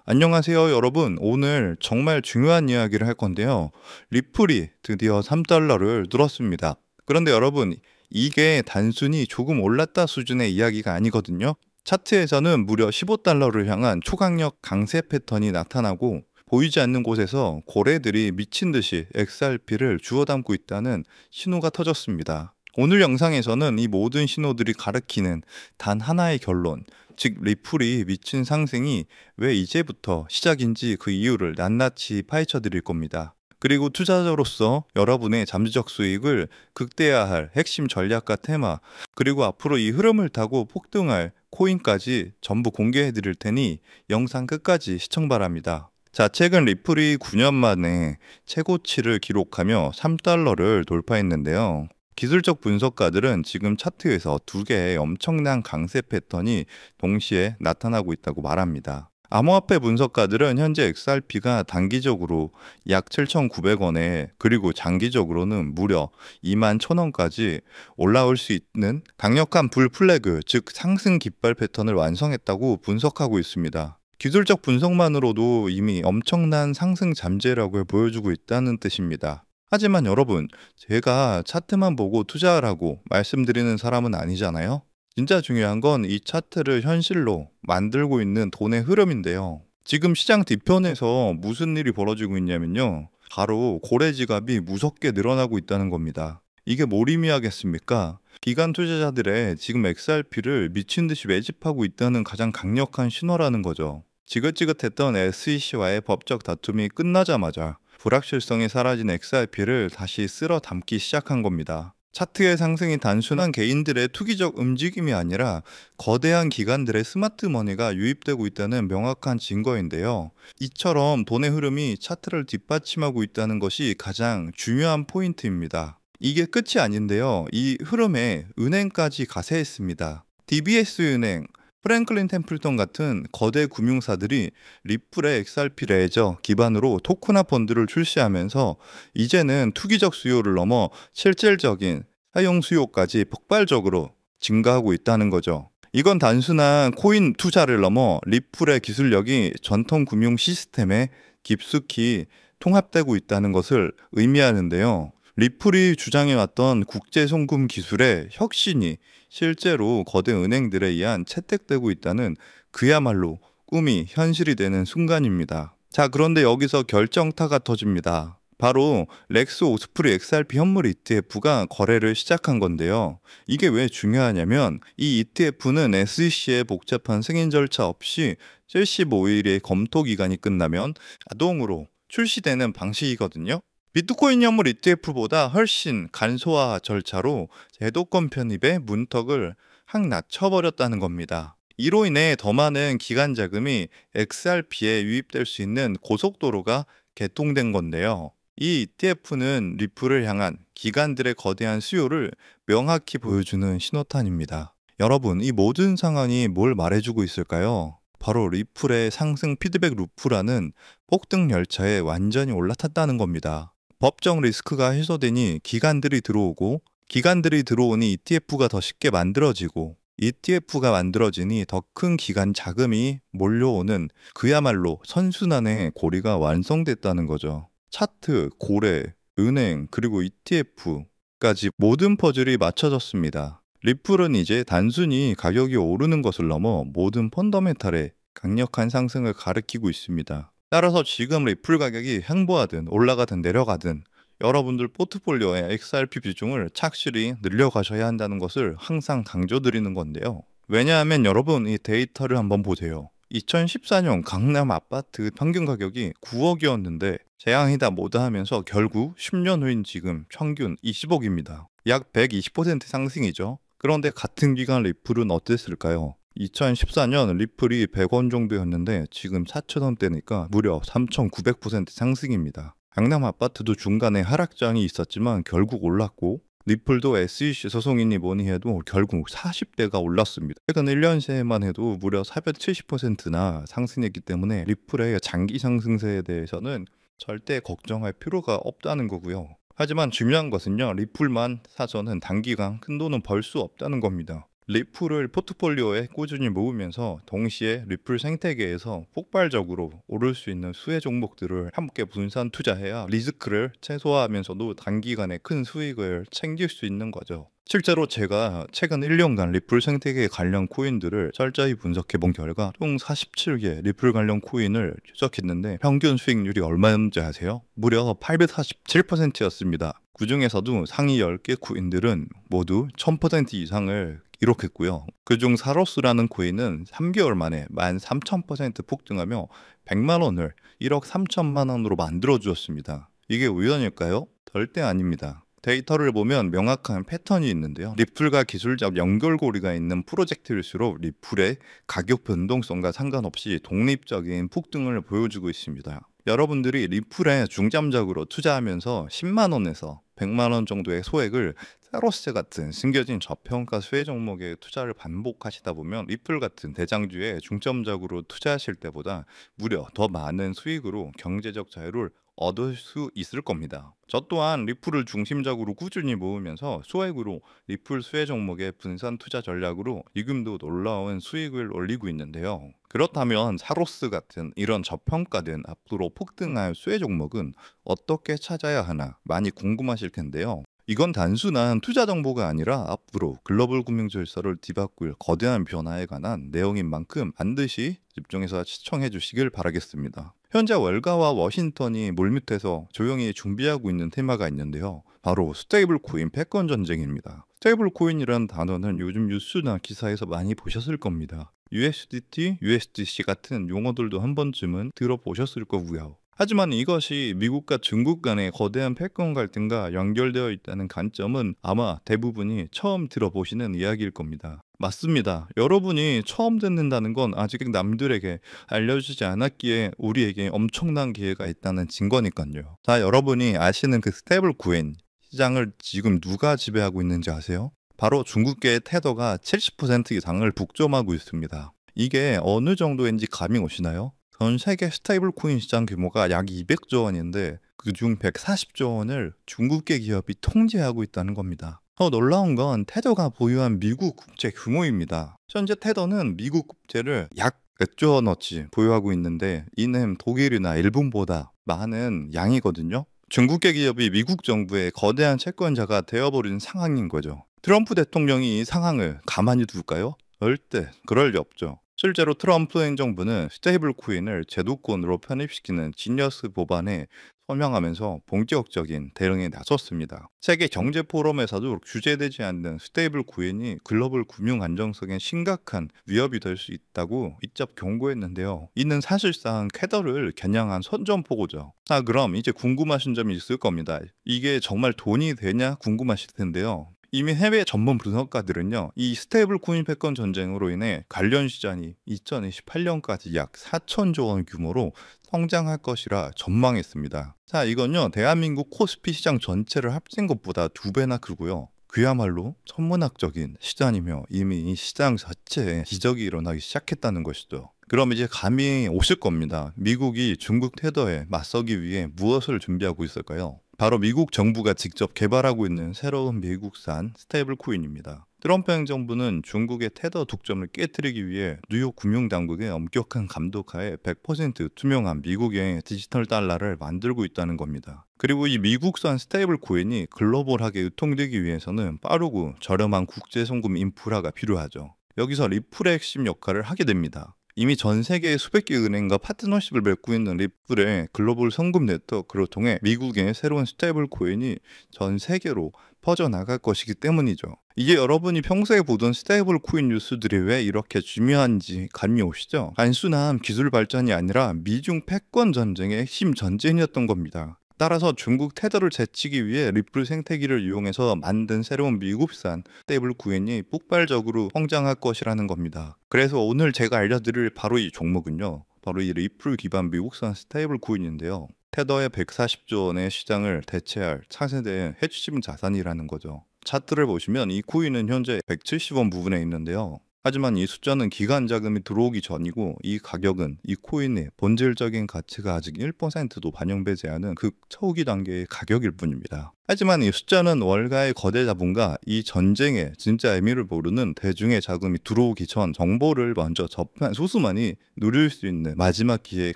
안녕하세요, 여러분. 오늘 정말 중요한 이야기를 할 건데요. 리플이 드디어 3달러를 뚫었습니다. 그런데 여러분, 이게 단순히 조금 올랐다 수준의 이야기가 아니거든요. 차트에서는 무려 15달러를 향한 초강력 강세 패턴이 나타나고 보이지 않는 곳에서 고래들이 미친 듯이 XRP를 주워 담고 있다는 신호가 터졌습니다. 오늘 영상에서는 이 모든 신호들이 가리키는 단 하나의 결론, 즉 리플이 미친 상승이 왜 이제부터 시작인지 그 이유를 낱낱이 파헤쳐 드릴 겁니다. 그리고 투자자로서 여러분의 잠재적 수익을 극대화할 핵심 전략과 테마, 그리고 앞으로 이 흐름을 타고 폭등할 코인까지 전부 공개해 드릴 테니 영상 끝까지 시청 바랍니다. 자, 최근 리플이 9년 만에 최고치를 기록하며 3달러를 돌파했는데요. 기술적 분석가들은 지금 차트에서 두 개의 엄청난 강세 패턴이 동시에 나타나고 있다고 말합니다. 암호화폐 분석가들은 현재 XRP가 단기적으로 약 7,900원에 그리고 장기적으로는 무려 21,000원까지 올라올 수 있는 강력한 불 플래그, 즉 상승 깃발 패턴을 완성했다고 분석하고 있습니다. 기술적 분석만으로도 이미 엄청난 상승 잠재력을 보여주고 있다는 뜻입니다. 하지만 여러분, 제가 차트만 보고 투자하라고 말씀드리는 사람은 아니잖아요? 진짜 중요한 건 이 차트를 현실로 만들고 있는 돈의 흐름인데요. 지금 시장 뒤편에서 무슨 일이 벌어지고 있냐면요. 바로 고래 지갑이 무섭게 늘어나고 있다는 겁니다. 이게 뭘 의미하겠습니까? 기관 투자자들의 지금 XRP를 미친 듯이 매집하고 있다는 가장 강력한 신호라는 거죠. 지긋지긋했던 SEC와의 법적 다툼이 끝나자마자 불확실성이 사라진 XRP를 다시 쓸어 담기 시작한 겁니다. 차트의 상승이 단순한 개인들의 투기적 움직임이 아니라 거대한 기관들의 스마트 머니가 유입되고 있다는 명확한 증거인데요. 이처럼 돈의 흐름이 차트를 뒷받침하고 있다는 것이 가장 중요한 포인트입니다. 이게 끝이 아닌데요. 이 흐름에 은행까지 가세했습니다. DBS 은행, 프랭클린 템플턴 같은 거대 금융사들이 리플의 XRP 레저 기반으로 토크나 펀드를 출시하면서 이제는 투기적 수요를 넘어 실질적인 사용 수요까지 폭발적으로 증가하고 있다는 거죠. 이건 단순한 코인 투자를 넘어 리플의 기술력이 전통 금융 시스템에 깊숙이 통합되고 있다는 것을 의미하는데요. 리플이 주장해왔던 국제송금 기술의 혁신이 실제로 거대 은행들에 의한 채택되고 있다는 그야말로 꿈이 현실이 되는 순간입니다. 자, 그런데 여기서 결정타가 터집니다. 바로 렉스 오스프리 XRP 현물 ETF가 거래를 시작한 건데요. 이게 왜 중요하냐면 이 ETF는 SEC의 복잡한 승인 절차 없이 75일의 검토 기간이 끝나면 자동으로 출시되는 방식이거든요. 비트코인 현물 ETF보다 훨씬 간소화 절차로 제도권 편입의 문턱을 확 낮춰버렸다는 겁니다. 이로 인해 더 많은 기관 자금이 XRP에 유입될 수 있는 고속도로가 개통된 건데요. 이 ETF는 리플을 향한 기관들의 거대한 수요를 명확히 보여주는 신호탄입니다. 여러분, 이 모든 상황이 뭘 말해주고 있을까요? 바로 리플의 상승 피드백 루프라는 폭등 열차에 완전히 올라탔다는 겁니다. 법정 리스크가 해소되니 기관들이 들어오고, 기관들이 들어오니 ETF가 더 쉽게 만들어지고, ETF가 만들어지니 더 큰 기관 자금이 몰려오는 그야말로 선순환의 고리가 완성됐다는 거죠. 차트, 고래, 은행, 그리고 ETF까지 모든 퍼즐이 맞춰졌습니다. 리플은 이제 단순히 가격이 오르는 것을 넘어 모든 펀더멘탈의 강력한 상승을 가리키고 있습니다. 따라서 지금 리플 가격이 횡보하든 올라가든 내려가든 여러분들 포트폴리오의 XRP 비중을 착실히 늘려가셔야 한다는 것을 항상 강조드리는 건데요. 왜냐하면 여러분 이 데이터를 한번 보세요. 2014년 강남 아파트 평균 가격이 9억이었는데 재앙이다 뭐다 하면서 결국 10년 후인 지금 평균 20억입니다. 약 120% 상승이죠. 그런데 같은 기간 리플은 어땠을까요? 2014년 리플이 100원 정도였는데 지금 4,000원대니까 무려 3,900% 상승입니다. 강남 아파트도 중간에 하락장이 있었지만 결국 올랐고 리플도 SEC 소송이니 뭐니 해도 결국 40대가 올랐습니다. 최근 1년 새에만 해도 무려 470%나 상승했기 때문에 리플의 장기 상승세에 대해서는 절대 걱정할 필요가 없다는 거고요. 하지만 중요한 것은요. 리플만 사서는 단기간 큰 돈은 벌 수 없다는 겁니다. 리플을 포트폴리오에 꾸준히 모으면서 동시에 리플 생태계에서 폭발적으로 오를 수 있는 수혜 종목들을 함께 분산 투자해야 리스크를 최소화하면서도 단기간에 큰 수익을 챙길 수 있는 거죠. 실제로 제가 최근 1년간 리플 생태계 관련 코인들을 철저히 분석해 본 결과 총 47개 리플 관련 코인을 추적했는데 평균 수익률이 얼마였는지 아세요? 무려 847%였습니다. 그 중에서도 상위 10개 코인들은 모두 1000% 이상을 기록했고요. 그중 사로스라는 코인은 3개월 만에 13,000% 폭등하며 100만 원을 1억 3천만 원으로 만들어 주었습니다. 이게 우연일까요? 절대 아닙니다. 데이터를 보면 명확한 패턴이 있는데요. 리플과 기술적 연결고리가 있는 프로젝트일수록 리플의 가격 변동성과 상관없이 독립적인 폭등을 보여주고 있습니다. 여러분들이 리플에 중점적으로 투자하면서 10만 원에서 100만 원 정도의 소액을 사로스 같은 숨겨진 저평가 수혜 종목에 투자를 반복하시다 보면 리플 같은 대장주에 중점적으로 투자하실 때보다 무려 더 많은 수익으로 경제적 자유를 얻을 수 있을 겁니다. 저 또한 리플을 중심적으로 꾸준히 모으면서 소액으로 리플 수혜 종목의 분산 투자 전략으로 지금도 놀라운 수익을 올리고 있는데요. 그렇다면 사로스 같은 이런 저평가된 앞으로 폭등할 수혜 종목은 어떻게 찾아야 하나 많이 궁금하실 텐데요. 이건 단순한 투자 정보가 아니라 앞으로 글로벌 금융 질서를 뒤바꿀 거대한 변화에 관한 내용인 만큼 반드시 집중해서 시청해 주시길 바라겠습니다. 현재 월가와 워싱턴이 물밑에서 조용히 준비하고 있는 테마가 있는데요. 바로 스테이블 코인 패권 전쟁입니다. 스테이블 코인이라는 단어는 요즘 뉴스나 기사에서 많이 보셨을 겁니다. USDT, USDC 같은 용어들도 한 번쯤은 들어보셨을 거고요. 하지만 이것이 미국과 중국 간의 거대한 패권 갈등과 연결되어 있다는 관점은 아마 대부분이 처음 들어보시는 이야기일 겁니다. 맞습니다. 여러분이 처음 듣는다는 건 아직 남들에게 알려주지 않았기에 우리에게 엄청난 기회가 있다는 증거니까요. 자, 여러분이 아시는 그 스테이블 코인 시장을 지금 누가 지배하고 있는지 아세요? 바로 중국계의 테더가 70% 이상을 독점하고 있습니다. 이게 어느 정도인지 감이 오시나요? 전 세계 스테이블 코인 시장 규모가 약 200조 원인데 그중 140조 원을 중국계 기업이 통제하고 있다는 겁니다. 더 놀라운 건 테더가 보유한 미국 국채 규모입니다. 현재 테더는 미국 국채를 약 100조 원어치 보유하고 있는데 이는 독일이나 일본보다 많은 양이거든요. 중국계 기업이 미국 정부의 거대한 채권자가 되어버린 상황인 거죠. 트럼프 대통령이 이 상황을 가만히 둘까요? 절대 그럴 리 없죠. 실제로 트럼프 행정부는 스테이블 코인을 제도권으로 편입시키는 지니어스 법안에 서명하면서 본격적인 대응에 나섰습니다. 세계 경제 포럼에서도 규제되지 않는 스테이블 코인이 글로벌 금융 안정성에 심각한 위협이 될 수 있다고 직접 경고했는데요. 이는 사실상 캐더를 겨냥한 선전포고죠. 그럼 이제 궁금하신 점이 있을 겁니다. 이게 정말 돈이 되냐 궁금하실 텐데요. 이미 해외 전문 분석가들은요, 이 스테이블 코인 패권 전쟁으로 인해 관련 시장이 2028년까지 약 4천조 원 규모로 성장할 것이라 전망했습니다. 자, 이건요, 대한민국 코스피 시장 전체를 합친 것보다 2배나 크고요. 그야말로 천문학적인 시장이며 이미 이 시장 자체에 기적이 일어나기 시작했다는 것이죠. 그럼 이제 감이 오실 겁니다. 미국이 중국 테더에 맞서기 위해 무엇을 준비하고 있을까요? 바로 미국 정부가 직접 개발하고 있는 새로운 미국산 스테이블 코인입니다. 트럼프 행정부는 중국의 테더 독점을 깨뜨리기 위해 뉴욕 금융당국의 엄격한 감독하에 100% 투명한 미국의 디지털 달러를 만들고 있다는 겁니다. 그리고 이 미국산 스테이블 코인이 글로벌하게 유통되기 위해서는 빠르고 저렴한 국제 송금 인프라가 필요하죠. 여기서 리플의 핵심 역할을 하게 됩니다. 이미 전 세계의 수백 개 은행과 파트너십을 맺고 있는 리플의 글로벌 송금 네트워크를 통해 미국의 새로운 스테이블 코인이 전 세계로 퍼져나갈 것이기 때문이죠. 이게 여러분이 평소에 보던 스테이블 코인 뉴스들이 왜 이렇게 중요한지 감이 오시죠? 단순한 기술 발전이 아니라 미중 패권 전쟁의 핵심 전쟁이었던 겁니다. 따라서 중국 테더를 제치기 위해 리플 생태계를 이용해서 만든 새로운 미국산 스테이블 코인이 폭발적으로 성장할 것이라는 겁니다. 그래서 오늘 제가 알려드릴 바로 이 종목은요, 바로 이 리플 기반 미국산 스테이블 코인인데요. 테더의 140조 원의 시장을 대체할 차세대 핵심 자산이라는 거죠. 차트를 보시면 이 코인은 현재 170원 부분에 있는데요. 하지만 이 숫자는 기관 자금이 들어오기 전이고 이 가격은 이 코인의 본질적인 가치가 아직 1%도 반영되지 않은 극 초기 단계의 가격일 뿐입니다. 하지만 이 숫자는 월가의 거대 자본과 이 전쟁의 진짜 의미를 모르는 대중의 자금이 들어오기 전 정보를 먼저 접한 소수만이 누릴 수 있는 마지막 기회의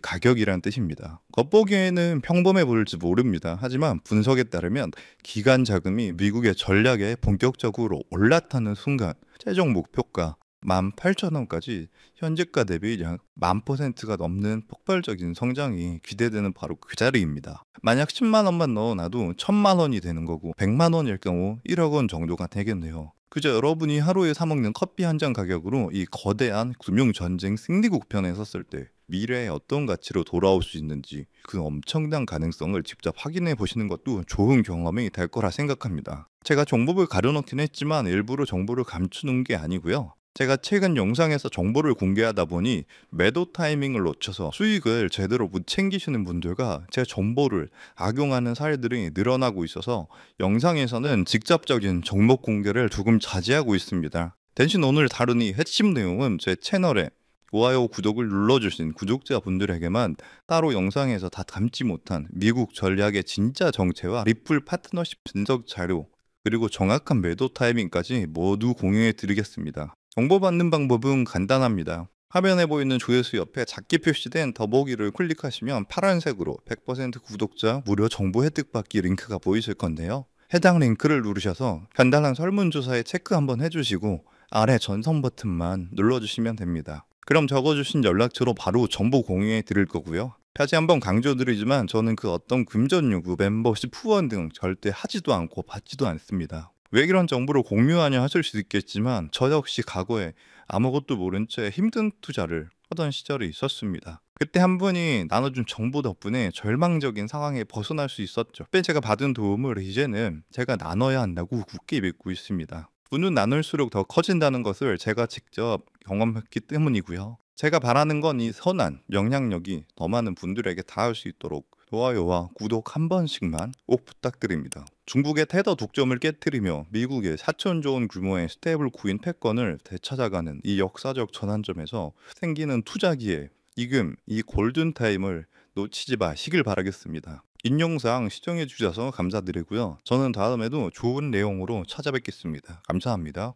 가격이란 뜻입니다. 겉보기에는 평범해 보일지 모릅니다. 하지만 분석에 따르면 기관 자금이 미국의 전략에 본격적으로 올라타는 순간 최종 목표가 18,000원까지 현재가 대비 약 10,000%가 넘는 폭발적인 성장이 기대되는 바로 그 자리입니다. 만약 10만 원만 넣어놔도 1,000만 원이 되는 거고 100만 원일 경우 1억 원 정도가 되겠네요. 그저 여러분이 하루에 사 먹는 커피 한 잔 가격으로 이 거대한 금융 전쟁 승리국 편에 섰을 때 미래에 어떤 가치로 돌아올 수 있는지 그 엄청난 가능성을 직접 확인해 보시는 것도 좋은 경험이 될 거라 생각합니다. 제가 정보를 가려놓긴 했지만 일부러 정보를 감추는 게 아니고요. 제가 최근 영상에서 정보를 공개하다 보니 매도 타이밍을 놓쳐서 수익을 제대로 못 챙기시는 분들과 제 정보를 악용하는 사례들이 늘어나고 있어서 영상에서는 직접적인 종목 공개를 조금 자제하고 있습니다. 대신 오늘 다룬 이 핵심 내용은 제 채널에 좋아요, 구독을 눌러주신 구독자분들에게만 따로 영상에서 다 담지 못한 미국 전략의 진짜 정체와 리플 파트너십 분석 자료 그리고 정확한 매도 타이밍까지 모두 공유해 드리겠습니다. 정보받는 방법은 간단합니다. 화면에 보이는 조회수 옆에 작게 표시된 더보기를 클릭하시면 파란색으로 100% 구독자 무료 정보 혜택 받기 링크가 보이실 건데요. 해당 링크를 누르셔서 간단한 설문조사에 체크 한번 해주시고 아래 전송 버튼만 눌러주시면 됩니다. 그럼 적어주신 연락처로 바로 정보 공유해 드릴 거고요. 다시 한번 강조드리지만 저는 그 어떤 금전 요구, 멤버십 후원 등 절대 하지도 않고 받지도 않습니다. 왜 이런 정보를 공유하냐 하실 수 있겠지만 저 역시 과거에 아무것도 모른 채 힘든 투자를 하던 시절이 있었습니다. 그때 한 분이 나눠준 정보 덕분에 절망적인 상황에 벗어날 수 있었죠. 그때 제가 받은 도움을 이제는 제가 나눠야 한다고 굳게 믿고 있습니다. 분은 나눌수록 더 커진다는 것을 제가 직접 경험했기 때문이고요. 제가 바라는 건 이 선한 영향력이 더 많은 분들에게 닿을 수 있도록 좋아요와 구독 한 번씩만 꼭 부탁드립니다. 중국의 테더 독점을 깨뜨리며 미국의 4천조 원 규모의 스테이블 코인 패권을 되찾아가는 이 역사적 전환점에서 생기는 투자 기회, 지금 이 골든타임을 놓치지 마시길 바라겠습니다. 인용사항 시청해 주셔서 감사드리고요. 저는 다음에도 좋은 내용으로 찾아뵙겠습니다. 감사합니다.